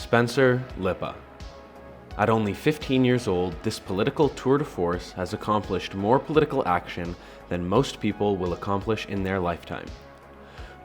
Spencer Lippa. At only 15 years old, this political tour de force has accomplished more political action than most people will accomplish in their lifetime.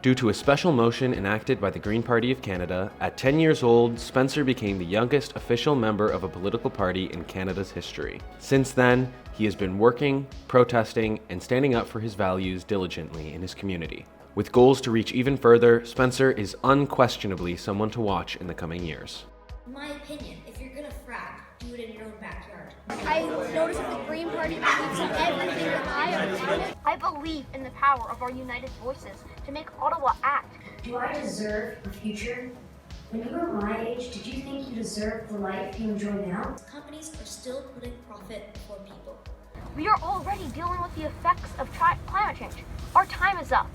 Due to a special motion enacted by the Green Party of Canada, at 10 years old, Spencer became the youngest official member of a political party in Canada's history. Since then, he has been working, protesting, and standing up for his values diligently in his community. With goals to reach even further, Spencer is unquestionably someone to watch in the coming years. In my opinion, if you're gonna frack, do it in your own backyard. I noticed that the Green Party believes in everything that I understand. I believe in the power of our united voices to make Ottawa act. Do I deserve a future? When you were my age, did you think you deserved the life you enjoy now? Companies are still putting profit before people. We are already dealing with the effects of climate change. Our time is up.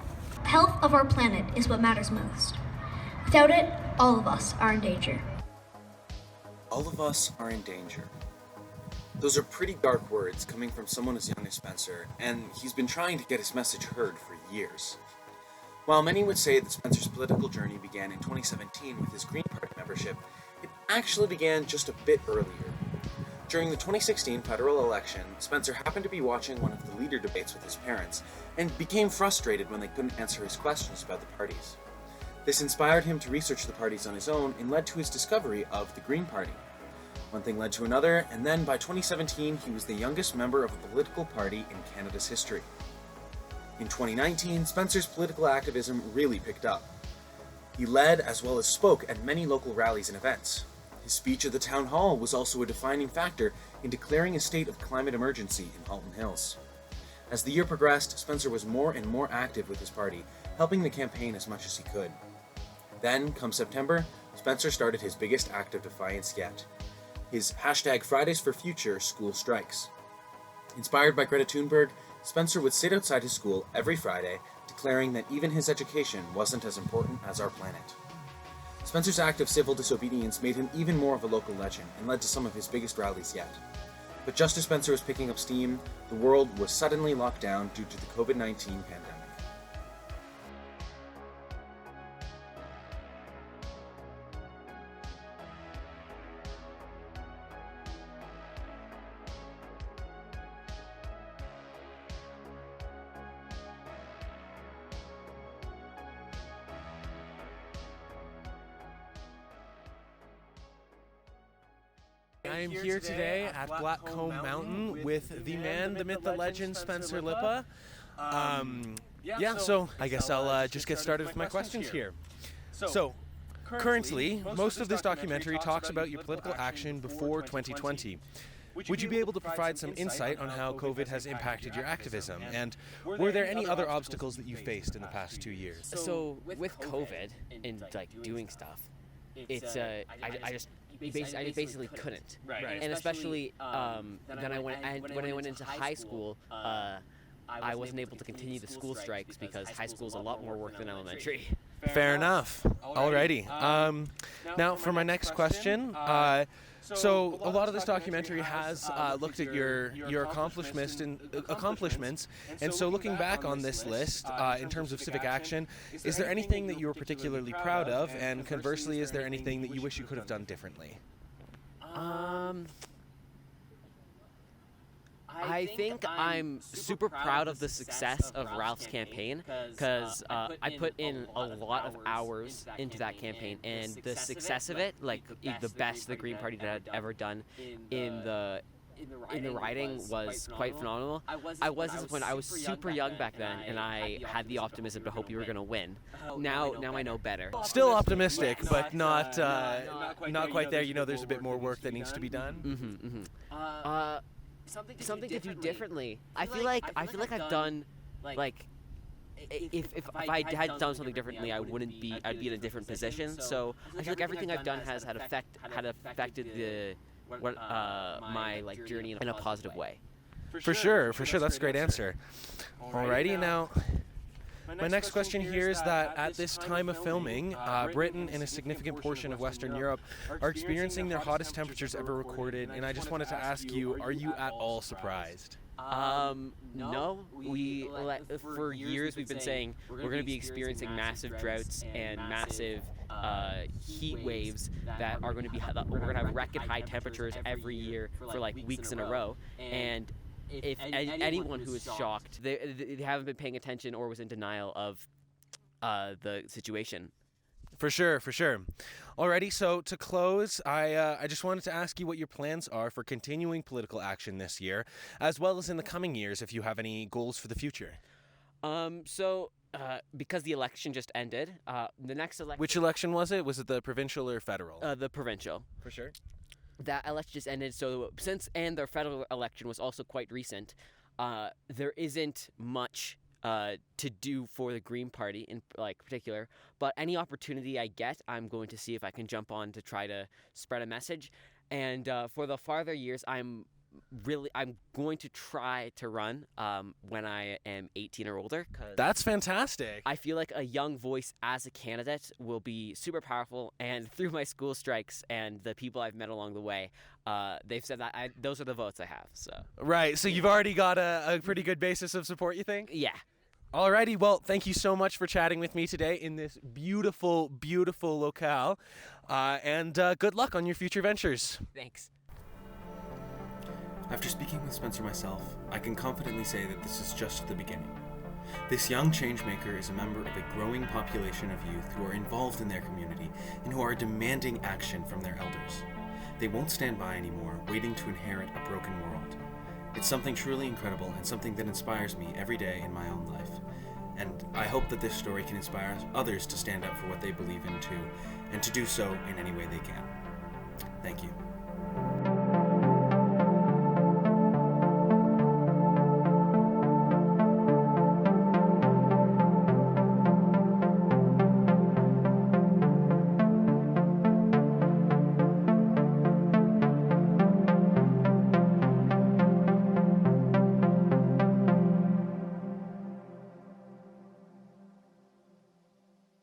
The health of our planet is what matters most. Without it, all of us are in danger. All of us are in danger. Those are pretty dark words coming from someone as young as Spencer, and he's been trying to get his message heard for years. While many would say that Spencer's political journey began in 2017 with his Green Party membership, it actually began just a bit earlier. During the 2016 federal election, Spencer happened to be watching one of the leader debates with his parents, and became frustrated when they couldn't answer his questions about the parties. This inspired him to research the parties on his own and led to his discovery of the Green Party. One thing led to another, and then by 2017, he was the youngest member of a political party in Canada's history. In 2019, Spencer's political activism really picked up. He led as well as spoke at many local rallies and events. His speech at the town hall was also a defining factor in declaring a state of climate emergency in Halton Hills. As the year progressed, Spencer was more and more active with his party, helping the campaign as much as he could. Then, come September, Spencer started his biggest act of defiance yet. His #Fridays for Future school strikes. Inspired by Greta Thunberg, Spencer would sit outside his school every Friday, declaring that even his education wasn't as important as our planet. Spencer's act of civil disobedience made him even more of a local legend and led to some of his biggest rallies yet. But just as Spencer was picking up steam, the world was suddenly locked down due to the COVID-19 pandemic. I am here today at Blackcomb Mountain with the man, the myth, the legend, Spencer Lippa. So I guess I'll just get started with my questions here. So, currently, most of this documentary talks about your political action before 2020. Would you be able to provide some insight on how COVID has impacted your activism? And were there any other obstacles that you faced in the past 2 years? So with COVID and doing stuff, it's I basically couldn't. Right. And especially when I went into high school, I wasn't able to continue the school strikes because high school is a lot more work than elementary. Fair enough. Alrighty. Now for my next question. So a lot of this documentary has looked at your accomplishments, and so looking back on this list in terms of civic action, is there anything that you were particularly proud of, and conversely, is there anything that you wish you could have done differently? I think I'm super proud of the success of Ralph's campaign because I put in a lot of hours into that campaign, and the success of it, like the best the Green Party had ever done in the riding, was quite phenomenal. I was disappointed. I was super young back then, and I had the optimism to hope you were going to win. Now I know better. Still optimistic, but not quite there. You know, there's a bit more work that needs to be done. Something to do differently. I feel like I've done if I had done something differently, I'd be in a different position. So I feel like everything I've done had affected my journey in a positive way. For sure. That's a great answer. Alrighty, now my next question here is that at this time of filming, Britain and a significant portion of Western Europe are experiencing their hottest temperatures ever recorded, and I just wanted to ask you, are you at all surprised? No. For years we've been saying we're going to be experiencing massive droughts and massive heat waves that are going to be, we're going to have record high temperatures every year for like weeks in a row. And if anyone who is shocked, they haven't been paying attention or was in denial of the situation. For sure. Alrighty, so to close, I just wanted to ask you what your plans are for continuing political action this year, as well as in the coming years, if you have any goals for the future. Because the election just ended, the next election... Which election was it? Was it the provincial or federal? The provincial. For sure. That election just ended, so and the federal election was also quite recent, there isn't much to do for the Green Party in particular, but any opportunity I get, I'm going to see if I can jump on to try to spread a message. And for the farther years, I'm going to try to run when I am 18 or older. 'Cause that's fantastic. I feel like a young voice as a candidate will be super powerful, and through my school strikes and the people I've met along the way, they've said that those are the votes I have. So right, so you've already got a pretty good basis of support, you think? Yeah. Alrighty, well, thank you so much for chatting with me today in this beautiful, beautiful locale, and good luck on your future ventures. Thanks. After speaking with Spencer myself, I can confidently say that this is just the beginning. This young changemaker is a member of a growing population of youth who are involved in their community and who are demanding action from their elders. They won't stand by anymore, waiting to inherit a broken world. It's something truly incredible and something that inspires me every day in my own life. And I hope that this story can inspire others to stand up for what they believe in too, and to do so in any way they can. Thank you.